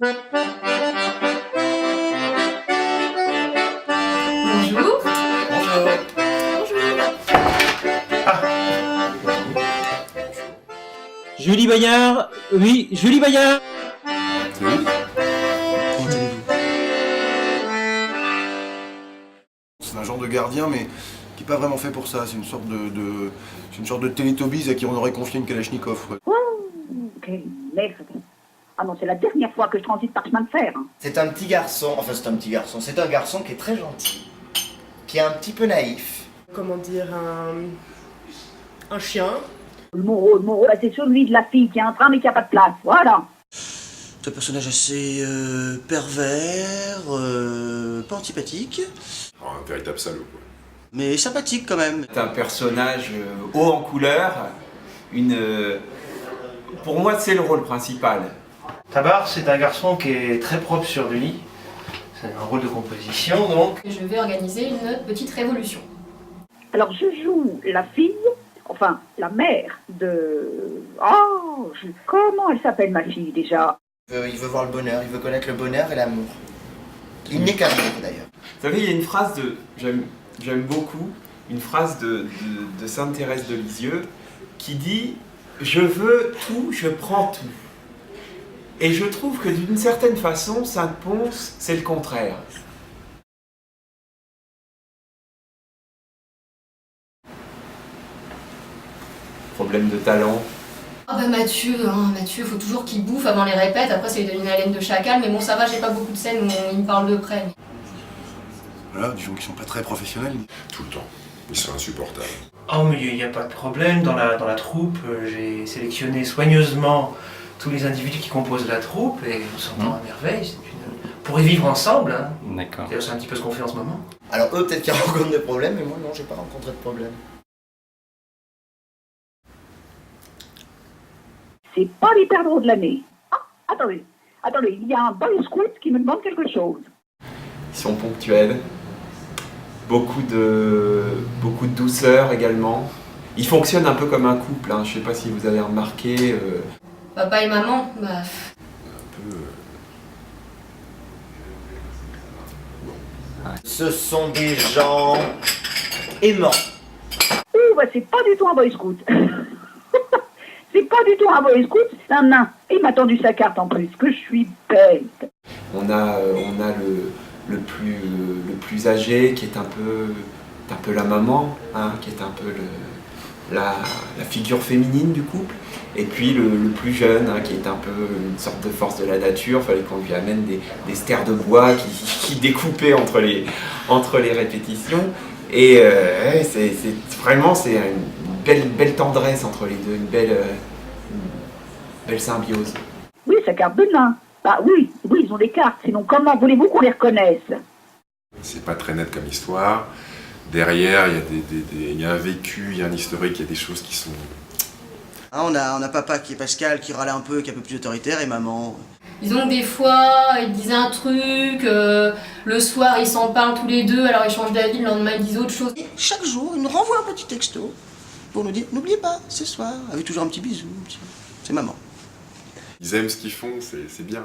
Bonjour. Bonjour. Julie Bayard, oui, Julie Bayard. C'est lui. C'est un genre de gardien, mais qui n'est pas vraiment fait pour ça. C'est une sorte c'est une sorte de Télétobies à qui on aurait confié une Kalachnikov. Ouais. Quelle merde. Ah non, c'est la dernière fois que je transite par chemin de fer. Hein. C'est un petit garçon, c'est un garçon qui est très gentil, qui est un petit peu naïf. Comment dire, un chien. Le Moreau, là, c'est celui de la fille qui a un train mais qui n'a pas de place. Voilà. C'est un personnage assez pervers, pas antipathique, Un véritable salaud, quoi. mais sympathique quand même. C'est un personnage haut en couleur, pour moi c'est le rôle principal. Tabar, c'est un garçon qui est très propre sur lui. C'est un rôle de composition donc. Je vais organiser une petite révolution. Alors, je joue la fille, enfin, la mère de... Oh, comment elle s'appelle ma fille déjà? Il veut voir le bonheur, il veut connaître le bonheur et l'amour. Il n'est qu'amour d'ailleurs. Vous savez, il y a une phrase j'aime beaucoup, une phrase de Sainte Thérèse de Lisieux qui dit « Je veux tout, je prends tout ». Et je trouve que d'une certaine façon, Sainte-Pons, c'est le contraire. Problème de talent. Ah bah Mathieu, faut toujours qu'il bouffe avant les répètes, après ça lui donne une haleine de chacal, mais bon ça va, j'ai pas beaucoup de scènes où il me parle de près. Voilà, des gens qui sont pas très professionnels. Tout le temps. Ils sont insupportables. Oh mais il n'y a pas de problème, dans la troupe, j'ai sélectionné soigneusement tous les individus qui composent la troupe et on s'entend à merveille. On pourrait vivre ensemble, hein. D'accord. D'ailleurs c'est un petit peu ce qu'on fait en ce moment. Alors eux peut-être qu'ils rencontrent des problèmes, mais moi non, j'ai pas rencontré de problème. C'est pas les perdreaux de l'année. Ah, attendez, il y a un boy scout qui me demande quelque chose. Ils sont ponctuels. Beaucoup de douceur également. Ils fonctionnent un peu comme un couple, hein. Je sais pas si vous avez remarqué. Papa et maman, bah... Un peu... Ce sont des gens aimants. Ouh, bah c'est pas du tout un boy scout. C'est pas du tout un boy scout, c'est un nain. Et il m'a tendu sa carte en plus, que je suis bête. On a le plus âgé qui est un peu la maman, hein, qui est un peu la figure féminine du couple. Et puis le plus jeune, hein, qui est un peu une sorte de force de la nature. Il fallait qu'on lui amène des stères de bois qui découpaient entre les répétitions. Et c'est vraiment une belle tendresse entre les deux, une belle symbiose. Oui, sa carte de nain. Bah oui, ils ont des cartes, sinon comment voulez-vous qu'on les reconnaisse? C'est pas très net comme histoire. Derrière, il y a un vécu, il y a un historique, il y a des choses qui sont... Hein, on a papa qui est Pascal, qui râle un peu, qui est un peu plus autoritaire, et maman... Disons que des fois, ils disent un truc, le soir ils s'en parlent tous les deux, alors ils changent d'avis, le lendemain ils disent autre chose. Et chaque jour, il nous renvoie un petit texto pour nous dire « N'oubliez pas, ce soir », avec toujours un petit bisou. C'est maman. Ils aiment ce qu'ils font, c'est bien.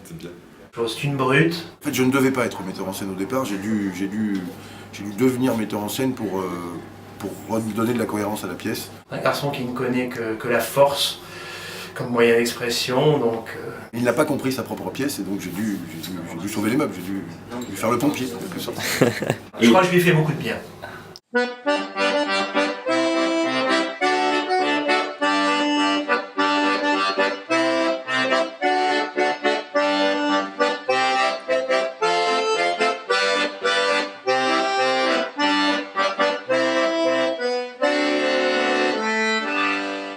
C'est bien. C'est une brute. En fait, je ne devais pas être metteur en scène au départ. J'ai dû devenir metteur en scène pour redonner de la cohérence à la pièce. Un garçon qui ne connaît que la force comme moyen d'expression, donc... Il n'a pas compris sa propre pièce et donc j'ai dû sauver les meubles, j'ai dû lui faire le pompier, en quelque sorte. Je crois que je lui ai fait beaucoup de bien.